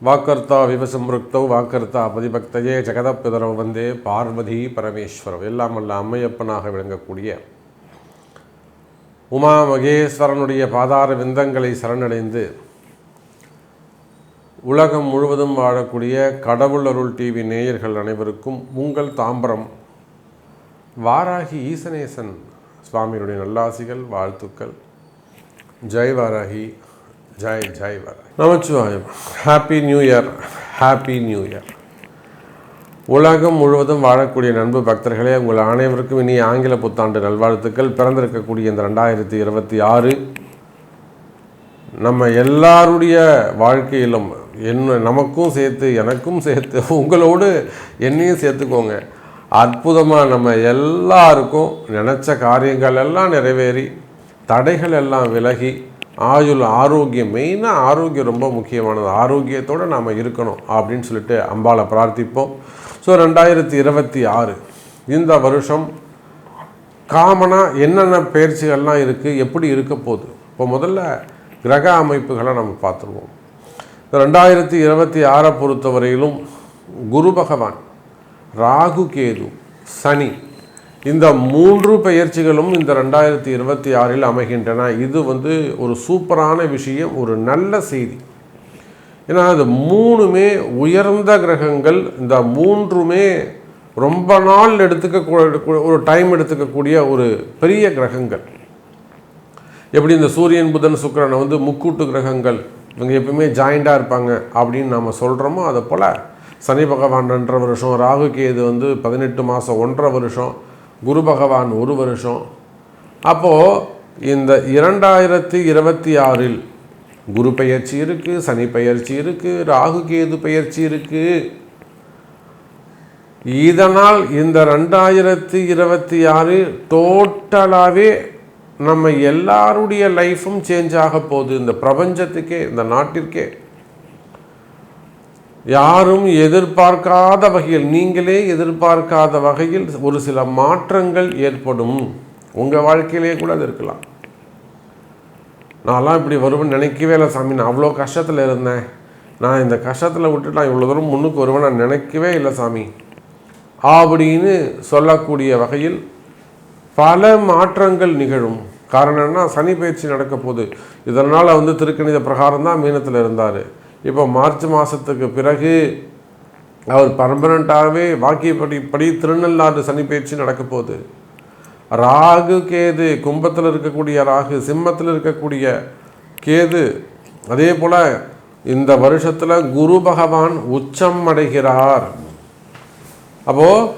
வாக்கர்த்தா விவசம்ருக்தௌ வாக்கர்த்தா பதிபக்தையே ஜெகதப்பிதரோ வந்தே பார்வதி பரமேஸ்வரவ். எல்லாம் அல்ல அம்மையப்பனாக விளங்கக்கூடிய உமா மகேஸ்வரனுடைய பாதார விந்தங்களை சரணடைந்து உலகம் முழுவதும் வாழக்கூடிய கடவுள் அருள் டிவி நேயர்கள் அனைவருக்கும் உங்கள் தாம்பரம் வாராகி ஈசனேசன் சுவாமியுடைய நல்லாசிகள், வாழ்த்துக்கள். Jai Varahi, Jai Jai Varahi. Namachivayam. Happy new year, happy new year. உலகம் முழுவதும் வாழக்கூடிய நண்பு பக்தர்களே, உங்கள் அனைவருக்கும் இனி ஆங்கில புத்தாண்டு நல்வாழ்த்துக்கள். பிறந்திருக்கக்கூடிய இந்த 2026 நம்ம எல்லாருடைய வாழ்க்கையிலும் நமக்கும் சேர்த்து எனக்கும் சேர்த்து உங்களோடு என்னையும் சேர்த்துக்கோங்க. அற்புதமாக நம்ம எல்லாருக்கும் நினச்ச காரியங்கள் எல்லாம் நிறைவேறி தடைகள் எல்லாம் விலகி ஆயுள் ஆரோக்கியம், மெயினாக ஆரோக்கியம் ரொம்ப முக்கியமானது. ஆரோக்கியத்தோடு நாம் இருக்கணும் அப்படின்னு சொல்லிட்டு அம்பாளை பிரார்த்திப்போம். ஸோ 2026 இந்த வருஷம் காமனாக என்னென்ன பயிற்சிகள்லாம் இருக்குது, எப்படி இருக்க போகுது. இப்போ முதல்ல கிரக அமைப்புகளை நம்ம பார்த்துருவோம். 2026 பொறுத்தவரையிலும் குரு பகவான், ராகு கேது, சனி, இந்த 3 பெயர்ச்சிகளும் இந்த 2026 அமைகின்றன. இது ஒரு சூப்பரான விஷயம், ஒரு நல்ல செய்தி. ஏன்னா அது 3மே உயர்ந்த கிரகங்கள். இந்த 3மே ரொம்ப நாள் ஒரு டைம் எடுத்துக்கக்கூடிய ஒரு பெரிய கிரகங்கள். எப்படி இந்த சூரியன் புதன் சுக்கிரனை முக்கூட்டு கிரகங்கள், இவங்க எப்பவுமே ஜாயிண்டாக இருப்பாங்க அப்படின்னு நம்ம சொல்கிறோமோ, அதை போல் சனி பகவான் 2.5 வருஷம், ராகு கேது 18 மாதம் 1.5 வருஷம், குரு பகவான் 1 வருஷம். அப்போது இந்த 2026 குரு பெயர்ச்சி இருக்குது, சனி பெயர்ச்சி இருக்குது, ராகு கேது பெயர்ச்சி இருக்குது. இதனால் இந்த 2026 டோட்டலாகவே நம்ம எல்லாருடைய லைஃப்பும் சேஞ்ச் ஆக போகுது. இந்த பிரபஞ்சத்துக்கே, இந்த நாட்டிற்கே யாரும் எதிர்பார்க்காத வகையில், நீங்களே எதிர்பார்க்காத வகையில் ஒரு சில மாற்றங்கள் ஏற்படும். உங்கள் வாழ்க்கையிலே கூட அது இருக்கலாம். நான்லாம் இப்படி வருவேன்னு நினைக்கவே இல்லை சாமி, நான் அவ்வளோ கஷ்டத்தில் இருந்தேன், நான் இந்த கஷ்டத்தில் விட்டுட்டு நான் இவ்வளோ தூரம் முன்னுக்கு வருவேன் நான் நினைக்கவே இல்லை சாமி அப்படின்னு சொல்லக்கூடிய வகையில் பல மாற்றங்கள் நிகழும். காரணம் என்ன? சனி பயிற்சி நடக்க போகுது. இதனால் திருக்கணித பிரகாரம் தான் மீனத்தில் இருந்தார். இப்போ மார்ச் மாதத்துக்கு பிறகு அவர் பர்மனண்ட்டாகவே வாக்கியப்படி திருநள்ளாறு சனி பயிற்சி நடக்க போகுது. ராகு கேது, கும்பத்தில் இருக்கக்கூடிய ராகு, சிம்மத்தில் இருக்கக்கூடிய கேது, அதே போல் இந்த வருஷத்தில் குரு பகவான் உச்சம் அடைகிறார். அப்போது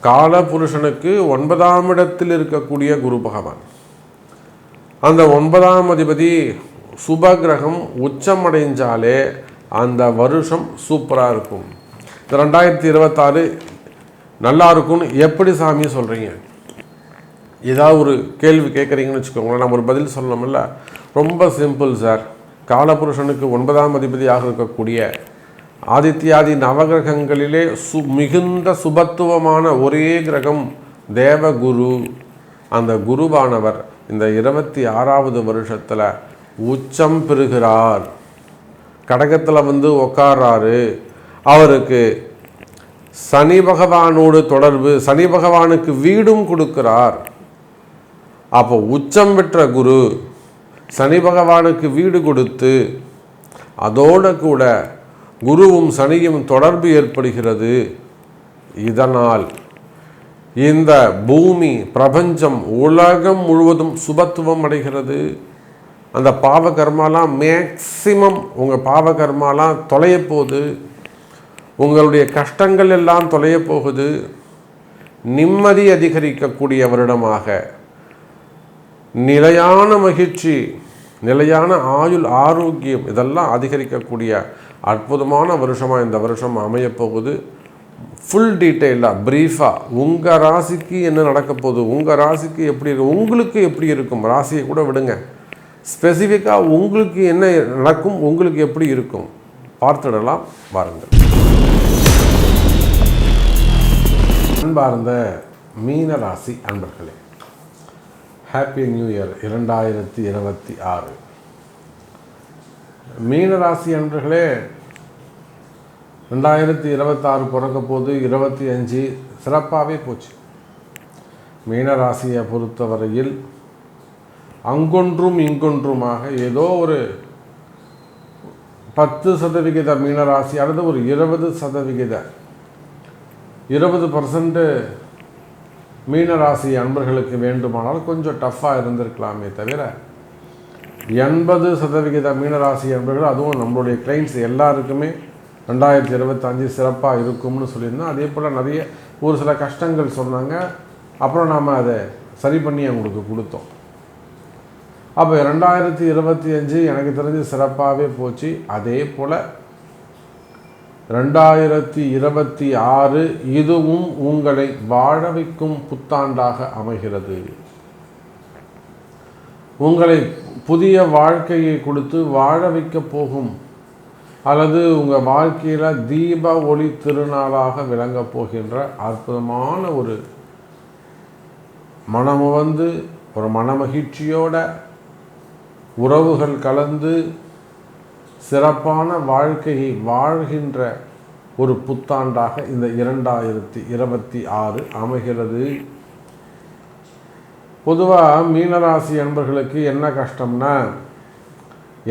காலபுருஷனுக்கு 9ஆம் இடத்தில் இருக்கக்கூடிய குரு பகவான், அந்த 9ஆம் அதிபதி சுபகிரகம் உச்சம் அடைஞ்சாலே அந்த வருஷம் சூப்பராக இருக்கும். இந்த 2026 நல்லா இருக்கும்னு எப்படி சாமி சொல்கிறீங்க? ஏதாவது ஒரு கேள்வி கேட்குறீங்கன்னு வச்சுக்கோங்களேன், நம்ம ஒரு பதில் சொல்லணும்ல. ரொம்ப சிம்பிள் சார். காலபுருஷனுக்கு 9ஆம் அதிபதியாக இருக்கக்கூடிய ஆதித்யாதி நவகிரகங்களிலே மிகுந்த சுபத்துவமான ஒரே கிரகம் தேவகுரு. அந்த குருவானவர் இந்த 26வது வருஷத்தில் உச்சம் பெறுகிறார். கடகத்தில் உட்கார்றாரு. அவருக்கு சனி பகவானோடு தொடர்பு, சனி பகவானுக்கு வீடும் கொடுக்கிறார். அப்போ உச்சம் பெற்ற குரு சனி பகவானுக்கு வீடு கொடுத்து, அதோடு கூட குருவும் சனியும் தொடர்பு ஏற்படுகிறது. இதனால் இந்த பூமி, பிரபஞ்சம், உலகம் முழுவதும் சுபத்துவம் அடைகிறது. அந்த பாவகர்மாலாம் மேக்சிமம், உங்கள் பாவகர்மாலாம் தொலைய போகுது. உங்களுடைய கஷ்டங்கள் எல்லாம் தொலைய போகுது. நிம்மதி அதிகரிக்கக்கூடிய வருடமாக, நிலையான மகிழ்ச்சி, நிலையான ஆயுள் ஆரோக்கியம் இதெல்லாம் அதிகரிக்கக்கூடிய அற்புதமான வருஷமாக இந்த வருஷம் அமையப்போகுது. ஃபுல் டீட்டெயிலாக ப்ரீஃபாக உங்கள் ராசிக்கு என்ன நடக்க போகுது, உங்கள் ராசிக்கு எப்படி இருக்கும், உங்களுக்கு எப்படி இருக்கும், ராசியை கூட விடுங்க, ஸ்பெசிஃபிக்காக உங்களுக்கு என்ன நடக்கும், உங்களுக்கு எப்படி இருக்கும் பார்த்துடலாம் வாருங்கள். அன்பார்ந்த மீன ராசி அன்பர்களே, ஹாப்பி நியூ இயர் 2026. மீனராசி அன்பர்களே, 2026 பிறக்க போது 25 சிறப்பாகவே போச்சு. மீனராசியை பொறுத்தவரையில் அங்கொன்றும் இங்கொன்றுமாக ஏதோ ஒரு 10% மீனராசி அல்லது ஒரு 20% மீனராசி அன்பர்களுக்கு வேண்டுமானால் கொஞ்சம் டஃப்பாக இருந்திருக்கலாமே தவிர 80% மீனராசி அன்பர்கள், அதுவும் நம்மளுடைய கிளைண்ட்ஸ் எல்லாருக்குமே 2025 சிறப்பாக இருக்கும்னு சொல்லியிருந்தோம். அதே போல் நிறைய ஒரு சில கஷ்டங்கள் சொன்னாங்க. அப்புறம் நாம் அதை சரி பண்ணி அவங்களுக்கு கொடுத்தோம். அப்போ 2025 எனக்கு தெரிஞ்சு சிறப்பாகவே போச்சு. அதே போல் 2026 இதுவும் உங்களை வாழ வைக்கும் புத்தாண்டாக அமைகிறது. உங்களை புதிய வாழ்க்கையை கொடுத்து வாழ வைக்க போகும் அல்லது உங்கள் வாழ்க்கையில் தீப ஒளி திருநாளாக விளங்க போகின்ற அற்புதமான ஒரு மனமுவந்து ஒரு மனமகிழ்ச்சியோட உறவுகள் கலந்து சிறப்பான வாழ்க்கையை வாழ்கின்ற ஒரு புத்தாண்டாக இந்த 2026 அமைகிறது. பொதுவாக மீனராசி அன்பர்களுக்கு என்ன கஷ்டம்னா,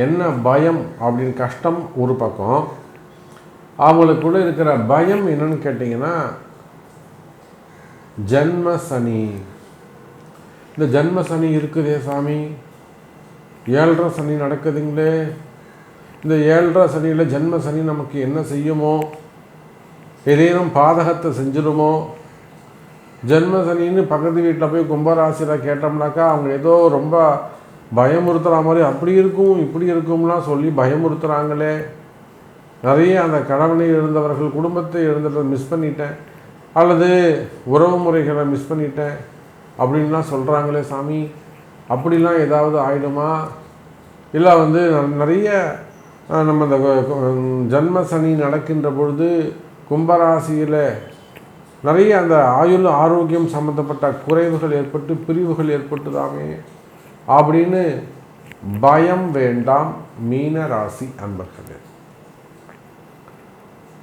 என்ன பயம் அப்படின்னு, கஷ்டம் ஒரு பக்கம், அவங்களுக்குள்ள இருக்கிற பயம் என்னன்னு கேட்டிங்கன்னா ஜன்ம சனி. இந்த ஜன்ம சனி இருக்குதே சாமி, 7.5 சனி நடக்குதுங்களே, இந்த 7.5 சனியில் ஜன்ம சனி நமக்கு என்ன செய்யுமோ, ஏதேனும் பாதகத்தை செஞ்சிடுமோ? ஜென்ம சனின்னு பக்கத்து வீட்டில் போய் கும்பராசியில் கேட்டோம்னாக்கா அவங்க ஏதோ ரொம்ப பயமுறுத்துகிற மாதிரி அப்படி இருக்கும் இப்படி இருக்கும்லாம் சொல்லி பயமுறுத்துகிறாங்களே. நிறைய அந்த கணவனை இழந்தவர்கள் குடும்பத்தை இழந்ததை மிஸ் பண்ணிட்டேன் அல்லது உறவு முறைகளை மிஸ் பண்ணிட்டேன் அப்படின்லாம் சொல்கிறாங்களே சாமி, அப்படிலாம் ஏதாவது ஆயிடுமா? இல்லை நிறைய நம்ம இந்த ஜன்ம சனி நடக்கின்ற பொழுது கும்பராசியில் நிறைய அந்த ஆயுள் ஆரோக்கியம் சம்மந்தப்பட்ட குறைவுகள் ஏற்பட்டு பிரிவுகள் ஏற்பட்டுதாமே அப்படின்னு பயம் வேண்டாம் மீனராசி அன்பர்களே.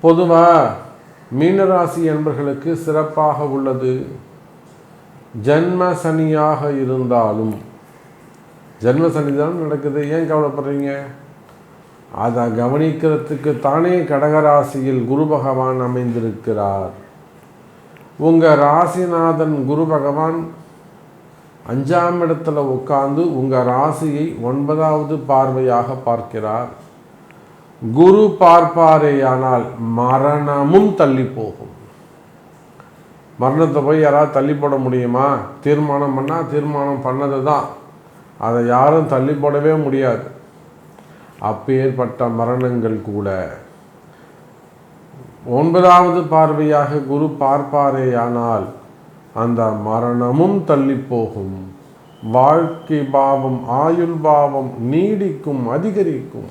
பொதுவாக மீனராசி அன்பர்களுக்கு சிறப்பாக உள்ளது. ஜன்ம சனியாக இருந்தாலும், ஜன்ம சனி தான் நடக்குது, ஏன் கவலைப்படுறீங்க? அதை கவனிக்கிறதுக்கு தானே கடகராசியில் குரு பகவான் அமைந்திருக்கிறார். உங்கள் ராசிநாதன் குரு பகவான் 5ஆம் இடத்துல உட்கார்ந்து உங்கள் ராசியை 9வது பார்வையாக பார்க்கிறார். குரு பார்ப்பாரேயானால் மரணமும் தள்ளி போகும். மரணத்தை போய் யாராவது தள்ளி போட முடியுமா? தீர்மானம் பண்ணால் தீர்மானம் பண்ணது தான், அதை யாரும் தள்ளி போடவே முடியாது. அப்பேற்பட்ட மரணங்கள் கூட 9வது பார்வையாக குரு பார்ப்பாரேயானால் அந்த மரணமும் தள்ளி போகும். வாழ்க்கை பாவம் ஆயுள் பாவம் நீடிக்கும், அதிகரிக்கும்.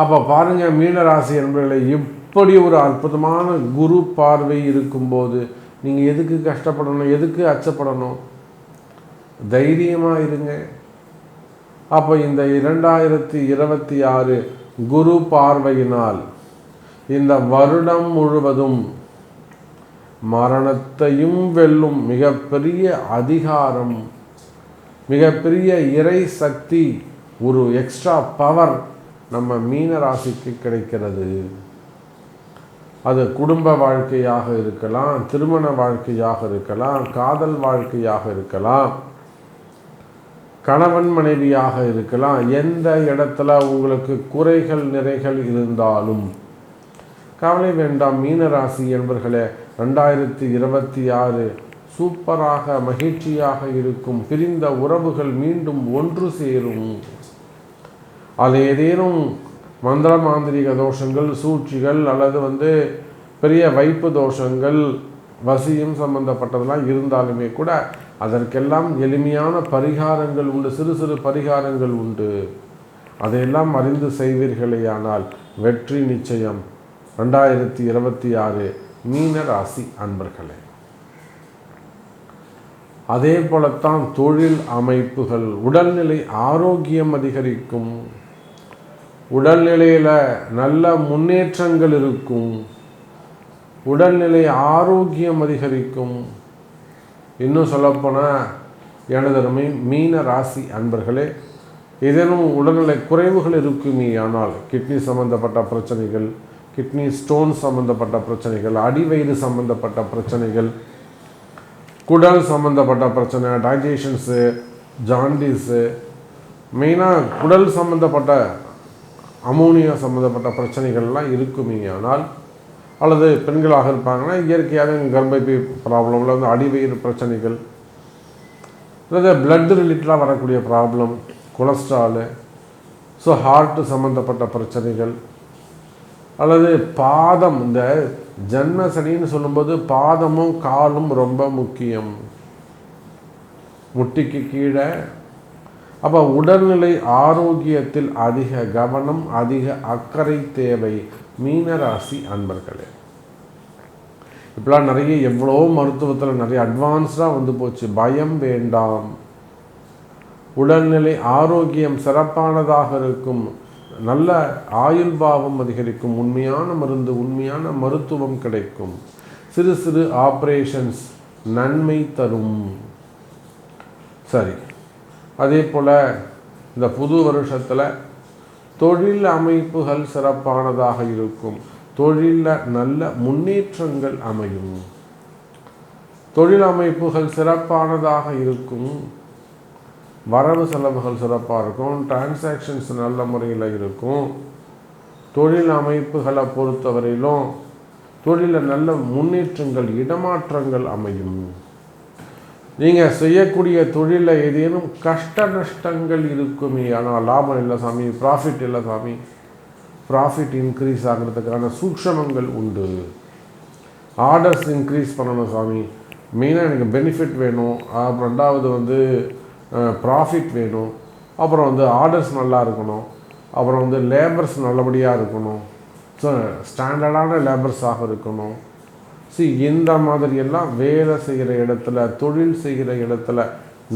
அப்போ பாருங்க மீனராசி என்பவர்களை, இப்படி ஒரு அற்புதமான குரு பார்வை இருக்கும்போது நீங்கள் எதுக்கு கஷ்டப்படணும், எதுக்கு அச்சப்படணும்? தைரியமாக இருங்க. அப்போ இந்த 2026 குரு பார்வையினால் இந்த வருடம் முழுவதும் மரணத்தையும் வெல்லும் மிகப்பெரிய அதிகாரம், மிகப்பெரிய இறை சக்தி, ஒரு எக்ஸ்ட்ரா பவர் நம்ம மீன ராசிக்கு கிடைக்கிறது. அது குடும்ப வாழ்க்கையாக இருக்கலாம், திருமண வாழ்க்கையாக இருக்கலாம், காதல் வாழ்க்கையாக இருக்கலாம், கணவன் மனைவியாக இருக்கலாம். எந்த இடத்துல உங்களுக்கு குறைகள் நிறைகள் இருந்தாலும் கவலை வேண்டாம் மீனராசி என்பர்களே. 2026 சூப்பராக மகிழ்ச்சியாக இருக்கும். பிரிந்த உறவுகள் மீண்டும் ஒன்று சேரும். அது ஏதேனும் மந்திர மாந்திரிக தோஷங்கள், சூழ்ச்சிகள் அல்லது பெரிய வைப்பு தோஷங்கள், வசியம் சம்பந்தப்பட்டதெல்லாம் இருந்தாலுமே கூட அதற்கெல்லாம் எளிமையான பரிகாரங்கள் உண்டு, சிறு சிறு பரிகாரங்கள் உண்டு. அதையெல்லாம் அறிந்து செய்வீர்களேயானால் வெற்றி நிச்சயம். 2026 மீன ராசி அன்பர்களே. அதே போலத்தான் தொழில் அமைப்புகள், உடல்நிலை ஆரோக்கியம் அதிகரிக்கும். உடல்நிலையில் நல்ல முன்னேற்றங்கள் இருக்கும், உடல்நிலை ஆரோக்கியம் அதிகரிக்கும். இன்னும் சொல்லப்போனால் எனதருமை மீன ராசி அன்பர்களே, ஏதேனும் உடல்நிலை குறைவுகள் இருக்குமே ஆனால் கிட்னி சம்பந்தப்பட்ட பிரச்சனைகள், கிட்னி ஸ்டோன் சம்பந்தப்பட்ட பிரச்சனைகள், அடிவயிறு சம்பந்தப்பட்ட பிரச்சனைகள், குடல் சம்பந்தப்பட்ட பிரச்சனை, டைஜஷன்ஸு, ஜாண்டிஸு, மெயினாக குடல் சம்பந்தப்பட்ட அமோனியா சம்பந்தப்பட்ட பிரச்சனைகள்லாம் இருக்குமே ஆனால், அல்லது பெண்களாக இருப்பாங்கன்னா இயற்கையாக கர்ப்பப்பை ப்ராப்ளமில் வந்து அடிவயிறு பிரச்சனைகள், அல்லது பிளட் ரிலேட்டடாக வரக்கூடிய ப்ராப்ளம், கொலஸ்ட்ராலு, ஸோ ஹார்ட்டு சம்மந்தப்பட்ட பிரச்சனைகள், அல்லது பாதம், இந்த ஜன்ம சனின்னு சொல்லும்போது பாதமும் காலும் ரொம்ப முக்கியம், முட்டிக்கு கீழே. அப்போ உடல்நிலை ஆரோக்கியத்தில் அதிக கவனம், அதிக அக்கறை தேவை மீனராசி அன்பர்களே. இப்பெல்லாம் நிறைய எவ்வளோ மருத்துவத்தில் நிறைய அட்வான்ஸ்டாக வந்து போச்சு. பயம் வேண்டாம். உடல்நிலை ஆரோக்கியம் சிறப்பானதாக இருக்கும், நல்ல ஆயுள் பாவம் அதிகரிக்கும், உண்மையான மருந்து, உண்மையான மருத்துவம் கிடைக்கும், சிறு சிறு ஆப்ரேஷன்ஸ் நன்மை தரும். சரி, அதே போல் இந்த புது வருஷத்தில் தொழில் அமைப்புகள் சிறப்பானதாக இருக்கும், தொழிலில் நல்ல முன்னேற்றங்கள் அமையும், தொழில் அமைப்புகள் சிறப்பானதாக இருக்கும், வரவு செலவுகள் சிறப்பாக இருக்கும், டிரான்சாக்ஷன்ஸ் நல்ல முறையில் இருக்கும். தொழில் அமைப்புகளை பொறுத்தவரையிலும் தொழிலில் நல்ல முன்னேற்றங்கள், இடமாற்றங்கள் அமையும். நீங்கள் செய்யக்கூடிய தொழிலில் ஏதேனும் கஷ்ட நஷ்டங்கள் இருக்குமே ஆனால் லாபம் இல்லை சாமி, ப்ராஃபிட் இல்லை சாமி, ப்ராஃபிட் இன்க்ரீஸ் ஆகிறதுக்கான சூட்சமங்கள் உண்டு. ஆர்டர்ஸ் இன்க்ரீஸ் பண்ணணும் சாமி, மெயினாக எனக்கு பெனிஃபிட் வேணும், அப்புறம் ரெண்டாவது வந்து ப்ராஃபிட் வேணும், அப்புறம் வந்து ஆர்டர்ஸ் நல்லா இருக்கணும், அப்புறம் வந்து லேபர்ஸ் நல்லபடியாக இருக்கணும், ஸோ ஸ்டாண்டர்டான லேபர்ஸாக இருக்கணும். இந்த மாதிரியெல்லாம் வேலை செய்கிற இடத்துல, தொழில் செய்கிற இடத்துல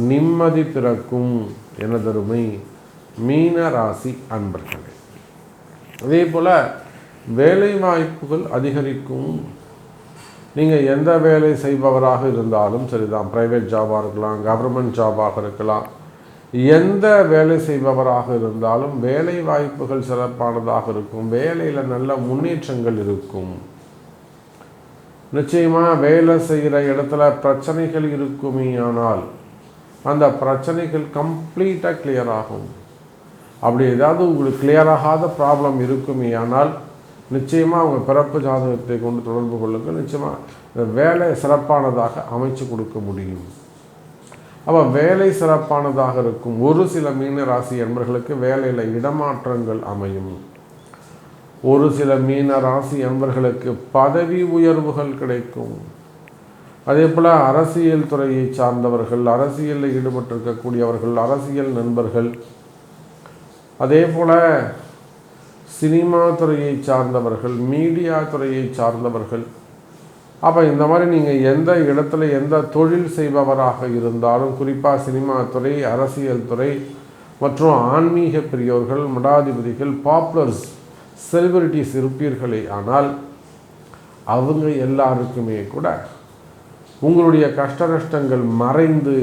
நிம்மதி பிறக்கும் எனதருமை மீன ராசி அன்பர்களே. அதே போல் வேலை வாய்ப்புகள் அதிகரிக்கும். நீங்கள் எந்த வேலை செய்பவராக இருந்தாலும் சரிதான், ப்ரைவேட் ஜாபாக இருக்கலாம், கவர்மெண்ட் ஜாபாக இருக்கலாம், எந்த வேலை செய்பவராக இருந்தாலும் வேலை வாய்ப்புகள் சிறப்பானதாக இருக்கும், வேலையில் நல்ல முன்னேற்றங்கள் இருக்கும். நிச்சயமாக வேலை செய்கிற இடத்துல பிரச்சனைகள் இருக்குமே ஆனால் அந்த பிரச்சனைகள் கம்ப்ளீட்டாக கிளியர் ஆகும். அப்படி ஏதாவது உங்களுக்கு கிளியர் ஆகாத ப்ராப்ளம் இருக்குமே ஆனால் நிச்சயமாக அவங்க பிறப்பு ஜாதகத்தை கொண்டு தொடர்பு கொள்ளுங்கள். நிச்சயமாக இந்த வேலை சிறப்பானதாக அமைச்சு கொடுக்க முடியும். அப்போ வேலை சிறப்பானதாக இருக்கும். ஒரு சில மீன ராசி என்பர்களுக்கு வேலையில் இடமாற்றங்கள் அமையும். ஒரு சில மீன ராசி என்பர்களுக்கு பதவி உயர்வுகள் கிடைக்கும். அதே போல் அரசியல் துறையை சார்ந்தவர்கள், அரசியலில் ஈடுபட்டிருக்கக்கூடியவர்கள், அரசியல் நண்பர்கள், அதே போல் சினிமா துறையை சார்ந்தவர்கள், மீடியா துறையை சார்ந்தவர்கள், அப்போ இந்த மாதிரி நீங்கள் எந்த இடத்துல எந்த தொழில் செய்பவராக இருந்தாலும், குறிப்பாக சினிமா துறை, அரசியல் துறை மற்றும் ஆன்மீக பெரியோர்கள், மடாதிபதிகள், பாப்புலர்ஸ், செலிபிரிட்டிஸ் இருப்பீர்களே ஆனால் அவங்க எல்லாருக்குமே கூட உங்களுடைய கஷ்ட நஷ்டங்கள் மறைந்து,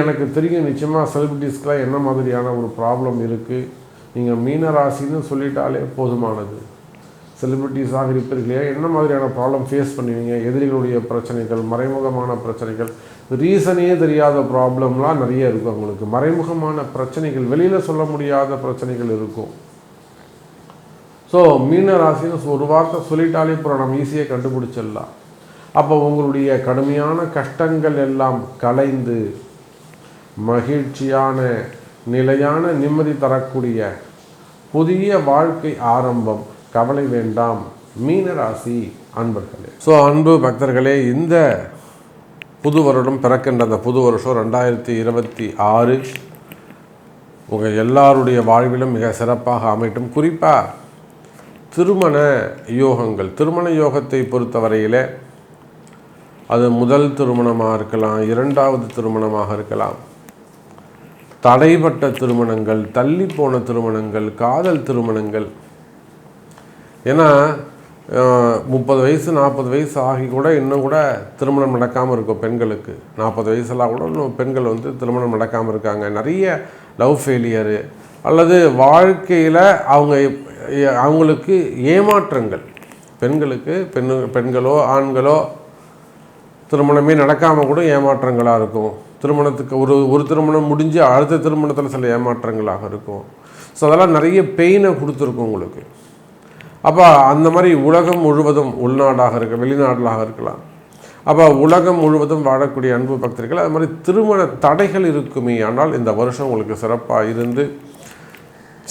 எனக்கு தெரியும் நிச்சயமாக செலிபிரிட்டிஸ்க்கெலாம் என்ன மாதிரியான ஒரு ப்ராப்ளம் இருக்குது, நீங்கள் மீனராசின்னு சொல்லிட்டாலே போதுமானது. செலிபிரிட்டிஸாக இருப்பீர்களே என்ன மாதிரியான ப்ராப்ளம் ஃபேஸ் பண்ணுவீங்க, எதிரிகளுடைய பிரச்சனைகள், மறைமுகமான பிரச்சனைகள், ரீசனே தெரியாத ப்ராப்ளம்லாம் நிறைய இருக்கும். உங்களுக்கு மறைமுகமான பிரச்சனைகள், வெளியில் சொல்ல முடியாத பிரச்சனைகள் இருக்கும். ஸோ மீன ராசின்னு ஒரு வார்த்தை சொல்லிட்டாலே அப்புறம் நம்ம ஈஸியாக கண்டுபிடிச்சிடலாம். அப்போ உங்களுடைய கடுமையான கஷ்டங்கள் எல்லாம் கலைந்து மகிழ்ச்சியான நிலையான நிம்மதி தரக்கூடிய புதிய வாழ்க்கை ஆரம்பம். கவலை வேண்டாம் மீனராசி அன்பர்களே. ஸோ அன்பு பக்தர்களே, இந்த புது வருடம் பிறக்கின்ற அந்த புது வருஷம் 2026 உங்கள் எல்லாருடைய வாழ்விலும் மிக சிறப்பாக அமையட்டும். குறிப்பாக திருமண யோகங்கள், திருமண யோகத்தை பொறுத்தவரையில் அது முதல் திருமணமாக இருக்கலாம், இரண்டாவது திருமணமாக இருக்கலாம், தடைப்பட்ட திருமணங்கள், தள்ளி போன திருமணங்கள், காதல் திருமணங்கள். ஏன்னா 30 வயசு 40 வயசு ஆகி கூட இன்னும் கூட திருமணம் நடக்காமல் இருக்கும் பெண்களுக்கு. 40 வயசுலாம் கூட இன்னும் பெண்கள் வந்து திருமணம் நடக்காமல் இருக்காங்க. நிறைய லவ் ஃபெயிலியரு அல்லது வாழ்க்கையில் அவங்களுக்கு ஏமாற்றங்கள். பெண்களுக்கு பெண்களோ ஆண்களோ திருமணமே நடக்காமல் கூட ஏமாற்றங்களாக இருக்கும். திருமணத்துக்கு ஒரு திருமணம் முடிஞ்சு அடுத்த திருமணத்தில் சில ஏமாற்றங்களாக இருக்கும். ஸோ அதெல்லாம் நிறைய பெயினை கொடுத்துருக்கும் உங்களுக்கு. அப்போ அந்த மாதிரி உலகம் முழுவதும், உள்நாடாக இருக்க வெளிநாடுகளாக இருக்கலாம், அப்போ உலகம் முழுவதும் வாழக்கூடிய அன்பு பக்தர்கள் அது மாதிரி திருமண தடைகள் இருக்குமே. ஆனால் இந்த வருஷம் உங்களுக்கு சிறப்பாக இருந்து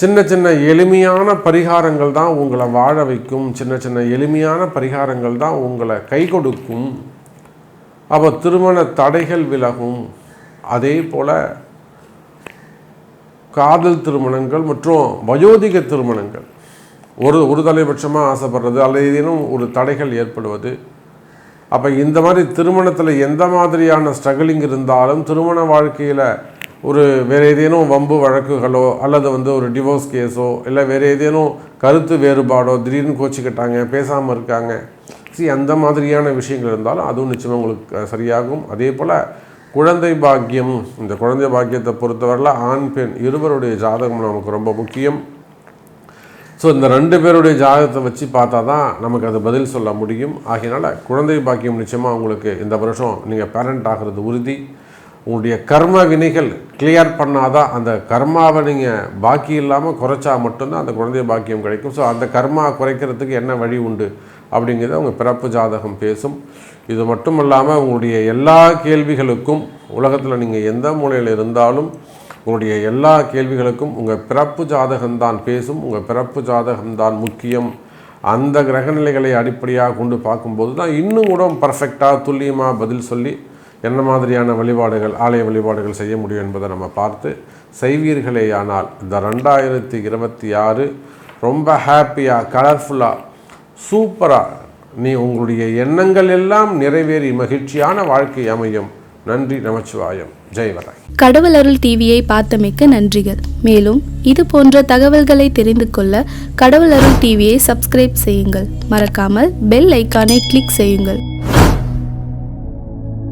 சின்ன சின்ன எளிமையான பரிகாரங்கள் தான் உங்களை வாழ வைக்கும். சின்ன சின்ன எளிமையான பரிகாரங்கள் தான் உங்களை கை கொடுக்கும். அப்போ திருமண தடைகள் விலகும். அதே போல் காதல் திருமணங்கள் மற்றும் வயோதிக திருமணங்கள், ஒரு தலைபட்சமாக ஆசைப்படுறது அல்லது ஏதேனும் ஒரு தடைகள் ஏற்படுவது. அப்போ இந்த மாதிரி திருமணத்தில் எந்த மாதிரியான ஸ்ட்ரகிளிங் இருந்தாலும் திருமண வாழ்க்கையில் ஒரு வேறு ஏதேனும் வம்பு வழக்குகளோ அல்லது வந்து ஒரு டிவோர்ஸ் கேஸோ இல்லை வேறு ஏதேனும் கருத்து வேறுபாடோ, திடீர்னு கோச்சிக்கிட்டாங்க, பேசாமல் இருக்காங்க, அந்த மாதிரியான விஷயங்கள் இருந்தாலும் அதுவும் நிச்சயமாக உங்களுக்கு சரியாகும். அதே போல் குழந்தை பாக்கியம், இந்த குழந்தை பாக்கியத்தை பொறுத்தவரையில் ஆண் பெண் இருவருடைய ஜாதகம் நமக்கு ரொம்ப முக்கியம். ஸோ இந்த 2 பேருடைய ஜாதகத்தை வச்சு பார்த்தா தான் நமக்கு அது பதில் சொல்ல முடியும். ஆகையினால குழந்தை பாக்கியம் நிச்சயமாக உங்களுக்கு இந்த வருஷம் நீங்கள் பேரண்ட் ஆகிறது உறுதி. உங்களுடைய கர்ம வினைகள் கிளியர் பண்ணாதான், அந்த கர்மாவை நீங்கள் பாக்கி இல்லாமல் குறைச்சா மட்டும்தான் அந்த குழந்தை பாக்கியம் கிடைக்கும். ஸோ அந்த கர்மா குறைக்கிறதுக்கு என்ன வழி உண்டு அப்படிங்கிறத உங்கள் பிறப்பு ஜாதகம் பேசும். இது மட்டும் இல்லாமல் உங்களுடைய எல்லா கேள்விகளுக்கும், உலகத்தில் நீங்கள் எந்த மூலையில் இருந்தாலும் உங்களுடைய எல்லா கேள்விகளுக்கும் உங்கள் பிறப்பு ஜாதகம்தான் பேசும். உங்கள் பிறப்பு ஜாதகம்தான் முக்கியம். அந்த கிரகநிலைகளை அடிப்படையாக கொண்டு பார்க்கும்போது தான் இன்னும் கூட பர்ஃபெக்டாக துல்லியமாக பதில் சொல்லி என்ன மாதிரியான வழிபாடுகள், ஆலய வழிபாடுகள் செய்ய முடியும் என்பதை நம்ம பார்த்து செய்வீர்களேயானால் இந்த 2026 ரொம்ப ஹாப்பியாக, கலர்ஃபுல்லாக, சூப்பராக உங்களுடைய எண்ணங்கள் எல்லாம் நிறைவேறி மகிழ்ச்சியான வாழ்க்கை அமையும். நன்றி. நமச்சிவாயம். ஜெய்வராய். கடவுள் அருள் டிவியை பார்த்தமைக்கு நன்றிகள். மேலும் இது போன்ற தகவல்களை தெரிந்து கொள்ள கடவுள் அருள் டிவியை சப்ஸ்கிரைப் செய்யுங்கள். மறக்காமல் பெல் ஐக்கானை கிளிக் செய்யுங்கள்.